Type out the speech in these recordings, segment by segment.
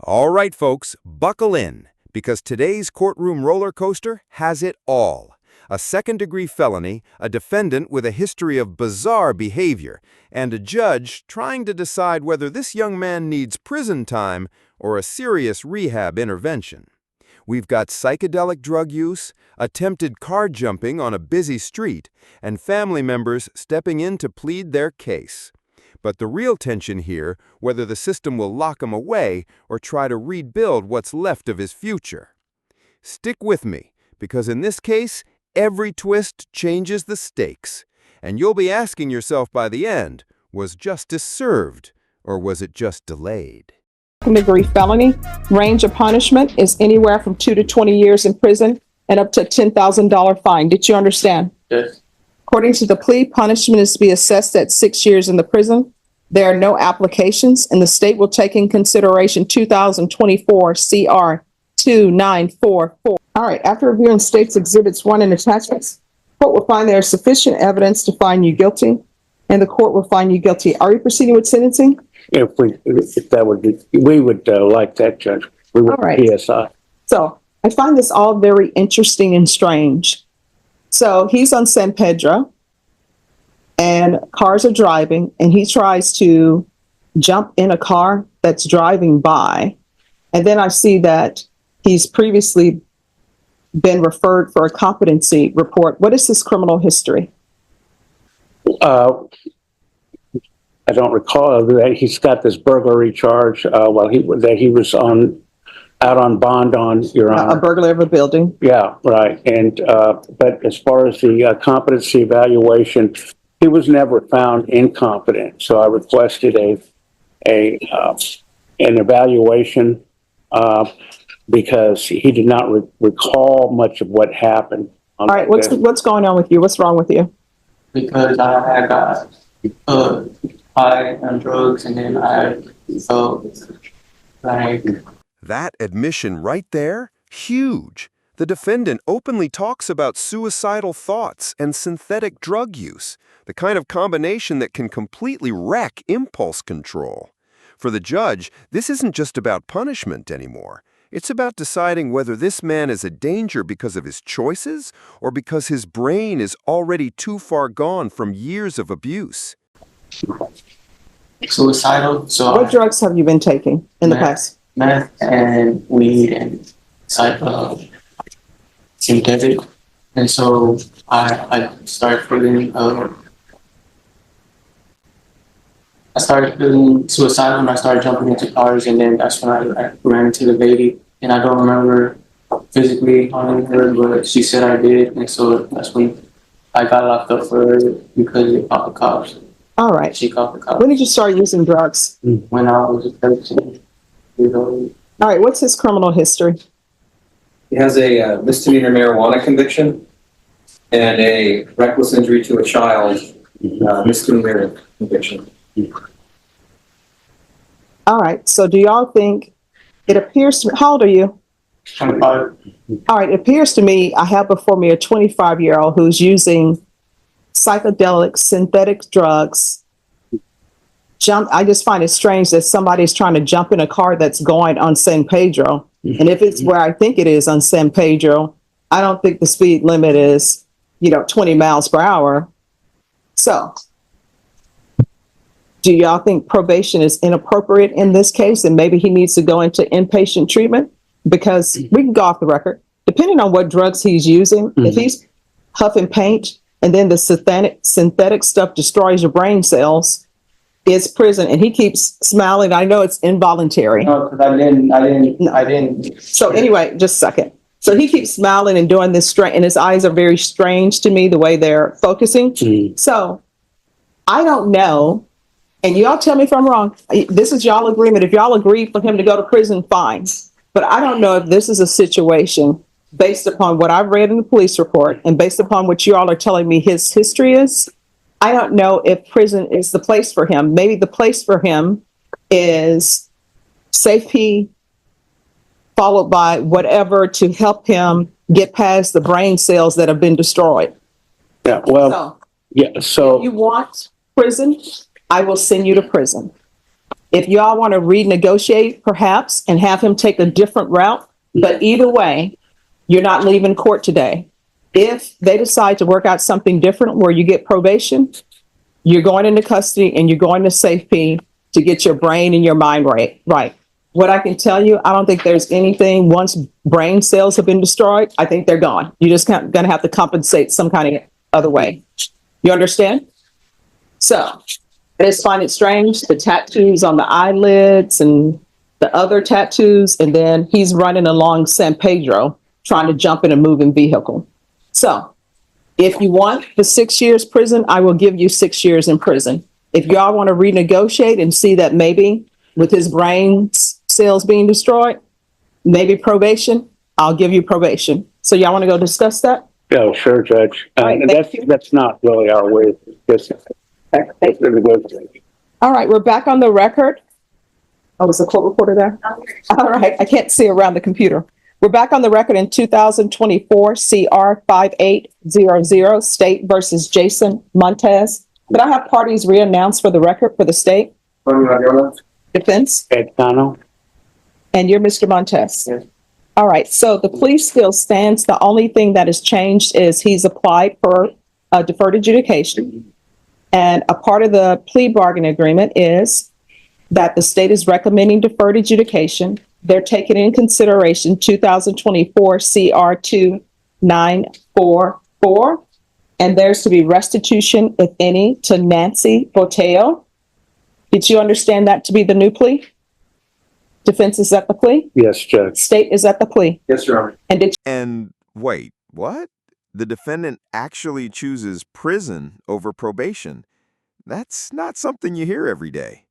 All right, folks, buckle in, because today's courtroom roller coaster has it all. A second-degree felony, a defendant with a history of bizarre behavior, and a judge trying to decide whether this young man needs prison time or a serious rehab intervention. We've got psychedelic drug use, attempted car jumping on a busy street, and family members stepping in to plead their case. But the real tension here, whether the system will lock him away or try to rebuild what's left of his future. Stick with me, because in this case, every twist changes the stakes. And you'll be asking yourself by the end, was justice served, or was it just delayed? Second-degree felony. Range of punishment is anywhere from 2 to 20 years in prison and up to a $10,000 fine. Did you understand? Yes. According to the plea, punishment is to be assessed at 6 years in the prison. There are no applications, and the state will take in consideration 2024 CR 2944. All right, after reviewing state's exhibits 1 and attachments, court will find there is sufficient evidence to find you guilty, and the court will find you guilty. Are you proceeding with sentencing? If that would be, we would like that, Judge. We would. All right. PSI. So I find this all very interesting and strange. So he's on San Pedro, and cars are driving, and he tries to jump in a car that's driving by. And then I see that he's previously been referred for a competency report. What is his criminal history? I don't recall that he's got this burglary charge that he was out on bond on, Your Honor. A burglary of a building. Yeah, right. And but as far as the competency evaluation, he was never found incompetent. So I requested an evaluation because he did not recall much of what happened. All right, what's going on with you? What's wrong with you? Because I had got high on drugs, and then I felt like... That admission right there, huge. The defendant openly talks about suicidal thoughts and synthetic drug use, the kind of combination that can completely wreck impulse control. For the judge, this isn't just about punishment anymore. It's about deciding whether this man is a danger because of his choices or because his brain is already too far gone from years of abuse. Suicidal. So what drugs have you been taking in the past? Meth and weed and synthetic. And so I started feeling suicidal, and I started jumping into cars, and then that's when I ran into the lady, and I don't remember physically harming her, but she said I did, and so that's when I got locked up for her because they called the cops. All right. She called the cops. When did you start using drugs? When I was 13 years old. All right, what's his criminal history? He has a misdemeanor marijuana conviction and a reckless injury to a child misdemeanor conviction. All right, so do y'all think, it appears to me, how old are you? 25. All right, it appears to me, I have before me a 25-year-old who's using psychedelic synthetic drugs. I just find it strange that somebody's trying to jump in a car that's going on San Pedro. And if it's where I think it is on San Pedro, I don't think the speed limit is, 20 miles per hour. So do y'all think probation is inappropriate in this case, and maybe he needs to go into inpatient treatment? Because we can go off the record, depending on what drugs he's using, if he's huffing paint and then the synthetic stuff destroys your brain cells, it's prison, and he keeps smiling. I know it's involuntary. No, because I didn't. So anyway, just a second. So he keeps smiling and doing this and his eyes are very strange to me, the way they're focusing. So I don't know, and y'all tell me if I'm wrong. This is y'all agreement. If y'all agree for him to go to prison, fine. But I don't know if this is a situation based upon what I've read in the police report and based upon what you all are telling me his history is. I don't know if prison is the place for him. Maybe the place for him is safety, followed by whatever to help him get past the brain cells that have been destroyed. Yeah, well, So if you want prison, I will send you to prison. If y'all want to renegotiate perhaps and have him take a different route, but either way, you're not leaving court today. If they decide to work out something different where you get probation, you're going into custody and you're going to safety to get your brain and your mind right. What I can tell you, I don't think there's anything, once brain cells have been destroyed, I think they're gone. You're just going to have to compensate some kind of other way. You understand? So I just find it strange, the tattoos on the eyelids and the other tattoos, and then he's running along San Pedro trying to jump in a moving vehicle. So if you want the 6 years prison, I will give you 6 years in prison. If y'all want to renegotiate and see that maybe with his brain cells being destroyed, maybe probation, I'll give you probation. So y'all want to go discuss that? Yeah, sure, Judge. Right, That's not really our way of business. All right, we're back on the record. Oh, was the court reporter there? All right, I can't see around the computer. We're back on the record in 2024 CR 5800 State versus Jason Montez. Could I have parties reannounced for the record for the state? Defense? Ed Cano? And you're Mr. Montez? Yes. All right, so the plea still stands. The only thing that has changed is he's applied for a deferred adjudication. And a part of the plea bargaining agreement is that the state is recommending deferred adjudication. They're taking in consideration 2024 CR 2944, and there's to be restitution, if any, to Nancy Boteo. Did you understand that to be the new plea? Defense is at the plea? Yes, Judge. State is at the plea. Yes, Your Honor. And wait, what? The defendant actually chooses prison over probation. That's not something you hear every day.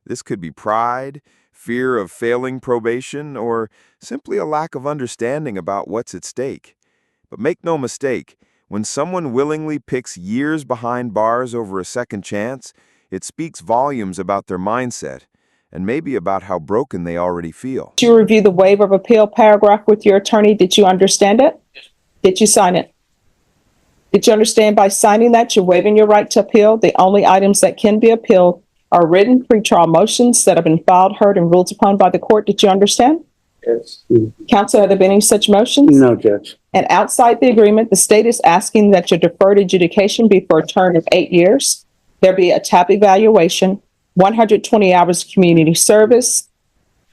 This could be pride, fear of failing probation, or simply a lack of understanding about what's at stake. But make no mistake, when someone willingly picks years behind bars over a second chance, it speaks volumes about their mindset and maybe about how broken they already feel. Did you review the waiver of appeal paragraph with your attorney? Did you understand it? Did you sign it? Did you understand by signing that you're waiving your right to appeal? The only items that can be appealed are written pretrial motions that have been filed, heard, and ruled upon by the court. Did you understand? Yes. Counsel, have there been any such motions? No, Judge. And outside the agreement, the state is asking that your deferred adjudication be for a term of 8 years. There be a TAP evaluation, 120 hours of community service.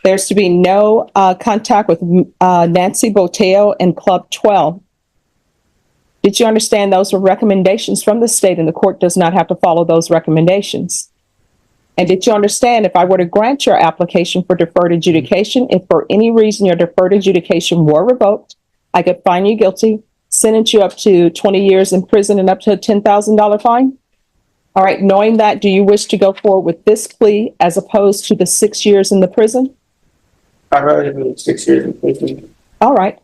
There's to be no contact with Nancy Boteo and Club 12. Did you understand those were recommendations from the state and the court does not have to follow those recommendations? And did you understand if I were to grant your application for deferred adjudication, if for any reason your deferred adjudication were revoked, I could find you guilty, sentence you up to 20 years in prison and up to a $10,000 fine? All right, knowing that, do you wish to go forward with this plea as opposed to the 6 years in the prison? I'd rather do 6 years in prison. All right.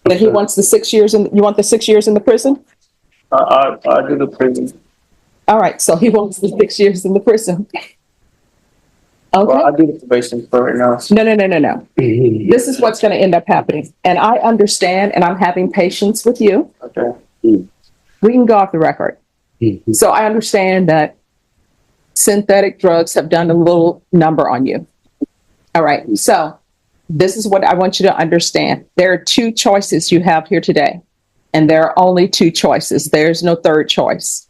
Then he wants the 6 years you want the 6 years in the prison? I do the prison. All right, so he wants the 6 years in the prison. Okay. Well, I do the probation for right now. No. This is what's going to end up happening. And I understand, and I'm having patience with you. Okay. We can go off the record. So I understand that synthetic drugs have done a little number on you. All right. So this is what I want you to understand. There are two choices you have here today, and there are only two choices. There's no third choice.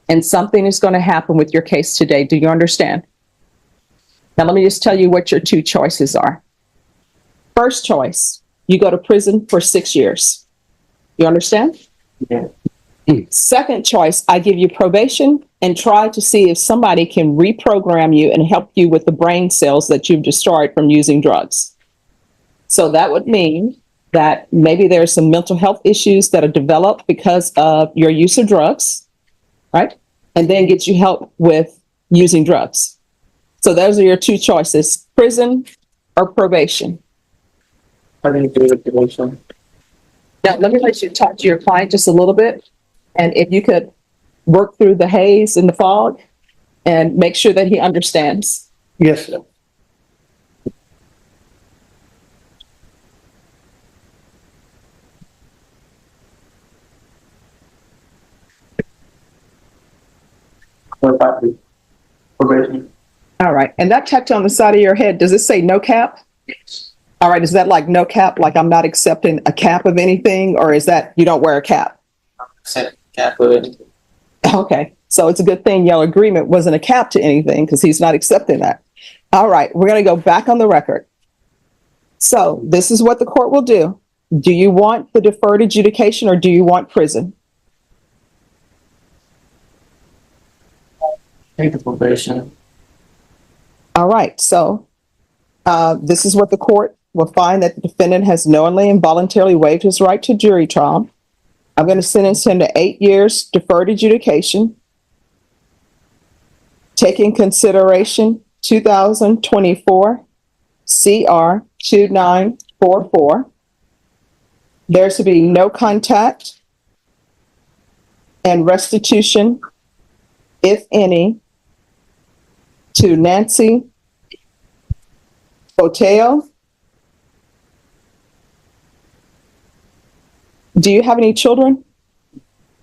And something is going to happen with your case today. Do you understand? Now, let me just tell you what your two choices are. First choice, you go to prison for 6 years. You understand? Yeah. Second choice, I give you probation and try to see if somebody can reprogram you and help you with the brain cells that you've destroyed from using drugs. So that would mean that maybe there's some mental health issues that are developed because of your use of drugs, right? And then get you help with using drugs. So those are your two choices, prison or probation. I think do the probation. Now, let me let you talk to your client just a little bit. And if you could work through the haze and the fog and make sure that he understands. Yes, sir. Probation. All right. And that tattoo on the side of your head, does it say no cap? All right. Is that like no cap? Like I'm not accepting a cap of anything, or is that you don't wear a cap? Set cap of it. Okay. So it's a good thing your agreement wasn't a cap to anything because he's not accepting that. All right. We're going to go back on the record. So this is what the court will do. Do you want the deferred adjudication or do you want prison? Take the probation. All right. So this is what the court will find, that the defendant has knowingly and voluntarily waived his right to jury trial. I'm going to sentence him to 8 years deferred adjudication. Taking consideration 2024 CR 2944. There's to be no contact and restitution, if any, to Nancy Boteo. Do you have any children?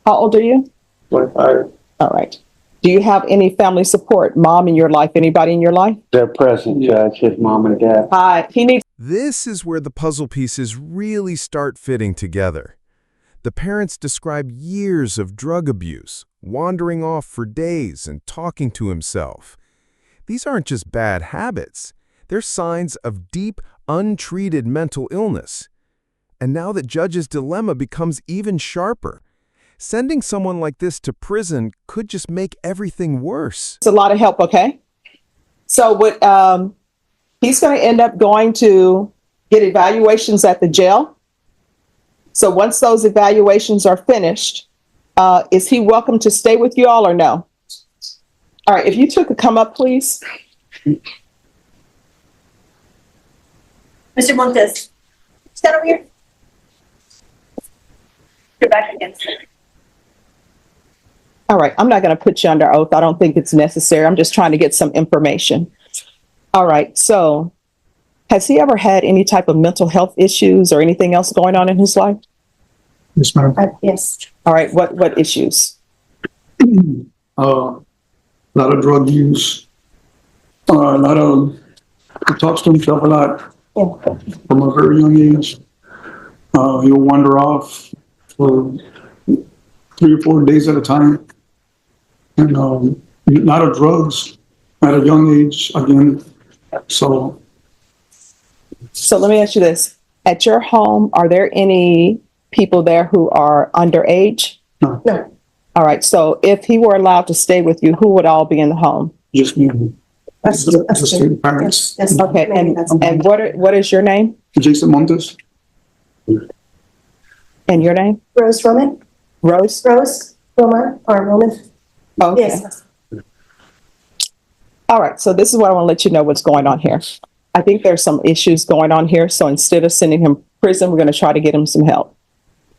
How old are you? 25. All right. Do you have any family support? Mom in your life? Anybody in your life? They're present, Judge, his mom and dad. Hi. He needs. This is where the puzzle pieces really start fitting together. The parents describe years of drug abuse, wandering off for days and talking to himself. These aren't just bad habits. They're signs of deep, untreated mental illness. And now the judge's dilemma becomes even sharper. Sending someone like this to prison could just make everything worse. It's a lot of help, okay? So what he's going to end up going to get evaluations at the jail. So once those evaluations are finished, is he welcome to stay with you all or no? All right, if you two could come up, please. Mr. Montes, stand over here. You're back against it. All right, I'm not going to put you under oath. I don't think it's necessary. I'm just trying to get some information. All right, so has he ever had any type of mental health issues or anything else going on in his life? Yes, ma'am. Yes. All right, what issues? A lot of drug use. A lot of, he talks to himself a lot from a very young age. He'll wander off for 3 or 4 days at a time. And a lot of drugs at a young age again. So let me ask you this. At your home, are there any people there who are underage? no, All right, so if he were allowed to stay with you, who would all be in the home? just me. That's Just good. the parents. That's Okay, and what is your name Jason Montes. and your name? Rose Roman? Rose? Rose Roman or Roman? Okay. Yes. All right, so this is what I want to let you know what's going on here. I think there's some issues going on here, so instead of sending him to prison, we're going to try to get him some help.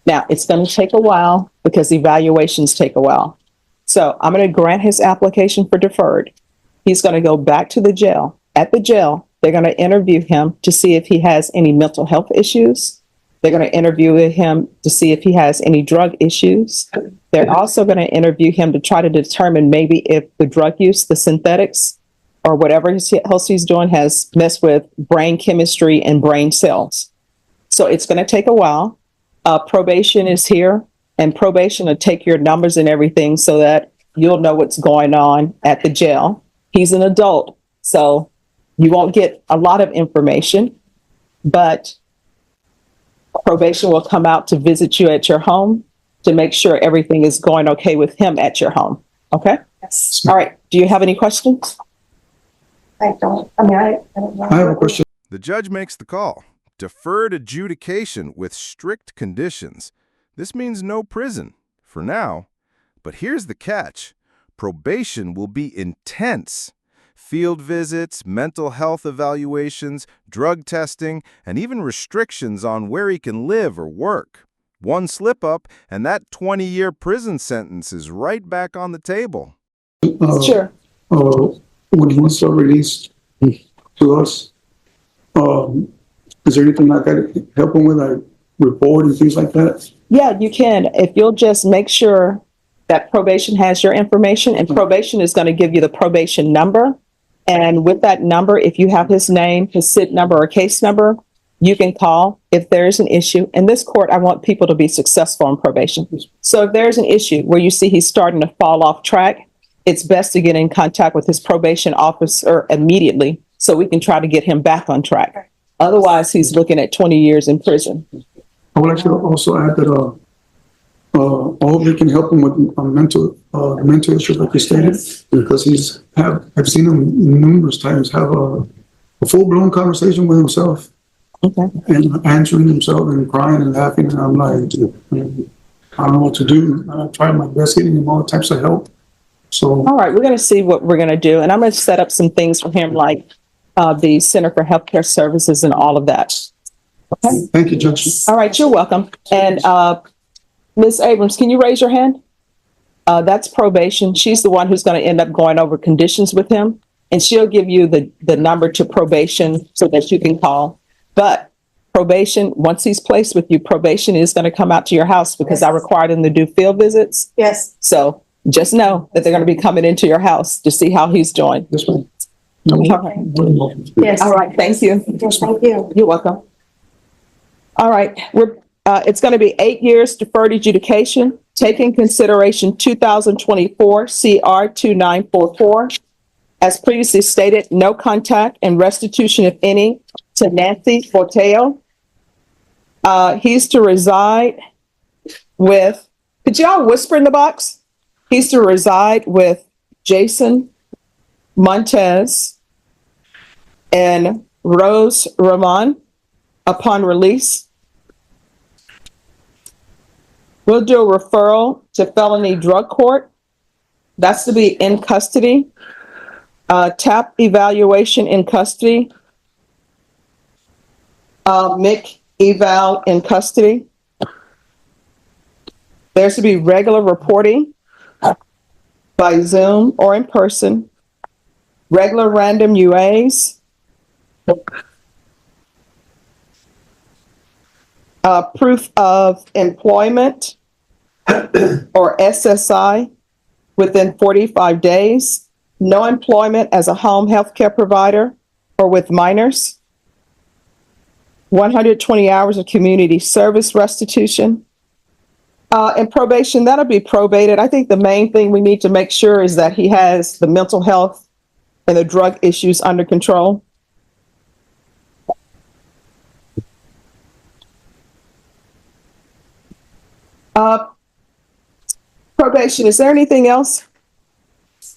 Now, it's going to take a while because evaluations take a while. So I'm going to grant his application for deferred. He's going to go back to the jail. At the jail, they're going to interview him to see if he has any mental health issues. They're going to interview him to see if he has any drug issues. They're also going to interview him to try to determine maybe if the drug use, the synthetics, or whatever else he's doing has messed with brain chemistry and brain cells. So it's going to take a while. Probation is here, and probation will take your numbers and everything so that you'll know what's going on at the jail. He's an adult, so you won't get a lot of information, but probation will come out to visit you at your home to make sure everything is going okay with him at your home. Okay? Yes. All right. Do you have any questions? I don't know. I have a question. The judge makes the call. Deferred adjudication with strict conditions. This means no prison, for now. But here's the catch. Probation will be intense. Field visits, mental health evaluations, drug testing, and even restrictions on where he can live or work. One slip-up, and that 20-year prison sentence is right back on the table. Sure. When he was released to us, is there anything I could help him with, like report and things like that? Yeah, you can. If you'll just make sure that probation has your information, and probation is going to give you the probation number. And with that number, if you have his name, his SID number or case number, you can call if there's an issue. In this court, I want people to be successful in probation. So if there's an issue where you see he's starting to fall off track, it's best to get in contact with his probation officer immediately so we can try to get him back on track. Otherwise, he's looking at 20 years in prison. I would actually also add that, all they can help him with mental issues, like you stated, because I've seen him numerous times have a full-blown conversation with himself. Okay. And answering himself and crying and laughing, and I'm like, I don't know what to do. I tried my best getting him all types of help. So, All right, we're going to see what we're going to do. And I'm going to set up some things for him, like the Center for Healthcare Services and all of that. Okay. thank you, Judge. All right, you're welcome. And Ms. Abrams, can you raise your hand? That's probation. She's the one who's going to end up going over conditions with him. And she'll give you the number to probation so that you can call. But probation, once he's placed with you, probation is going to come out to your house because I required them to do field visits. Yes. So just know that they're going to be coming into your house to see how he's doing. This one. Yes. All right, thank you. Yes, thank you. You're welcome. All right, it's going to be 8 years deferred adjudication, taking consideration 2024 CR 2944. As previously stated, no contact and restitution, if any, to Nancy Forteo. He's to reside with, could y'all whisper in the box? He's to reside with Jason Montez and Rose Ramon upon release. We'll do a referral to felony drug court. That's to be in custody. TAP evaluation in custody. MIC eval in custody. There's to be regular reporting by Zoom or in person. Regular random UAs. Proof of employment or SSI within 45 days. No employment as a home health care provider or with minors. 120 hours of community service restitution. And probation, that'll be probated. I think the main thing we need to make sure is that he has the mental health and the drug issues under control. Probation, is there anything else?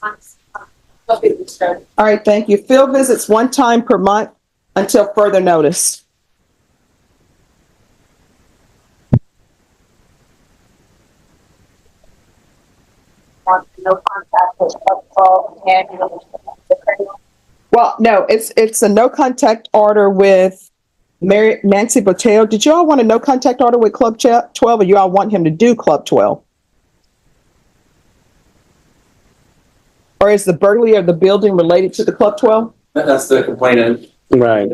All right, thank you. Field visits one time per month until further notice. No contact with alcohol and Well, no, it's a no contact order with Nancy Boteo. Did you all want a no contact order with Club 12, or you all want him to do Club 12? Or is the burglary of the building related to the Club 12? That's the complainant. Right.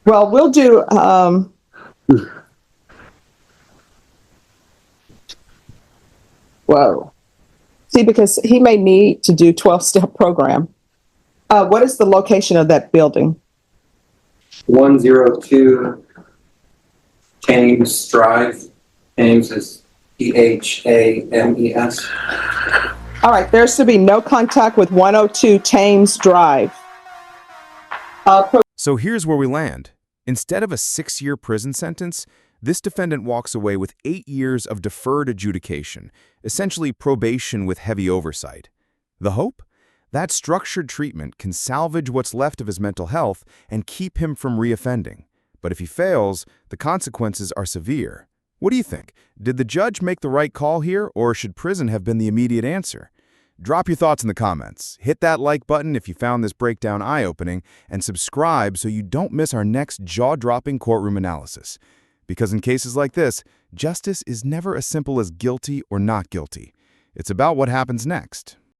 Well, we'll do, whoa. See, because he may need to do 12-step program. What is the location of that building? 102 Thames Drive. Thames is Thames. All right, there's to be no contact with 102 Thames Drive. So here's where we land. Instead of a 6-year prison sentence, this defendant walks away with 8 years of deferred adjudication, essentially probation with heavy oversight. The hope? That structured treatment can salvage what's left of his mental health and keep him from reoffending. But if he fails, the consequences are severe. What do you think? Did the judge make the right call here, or should prison have been the immediate answer? Drop your thoughts in the comments. Hit that like button if you found this breakdown eye-opening, and subscribe so you don't miss our next jaw-dropping courtroom analysis. Because in cases like this, justice is never as simple as guilty or not guilty. It's about what happens next.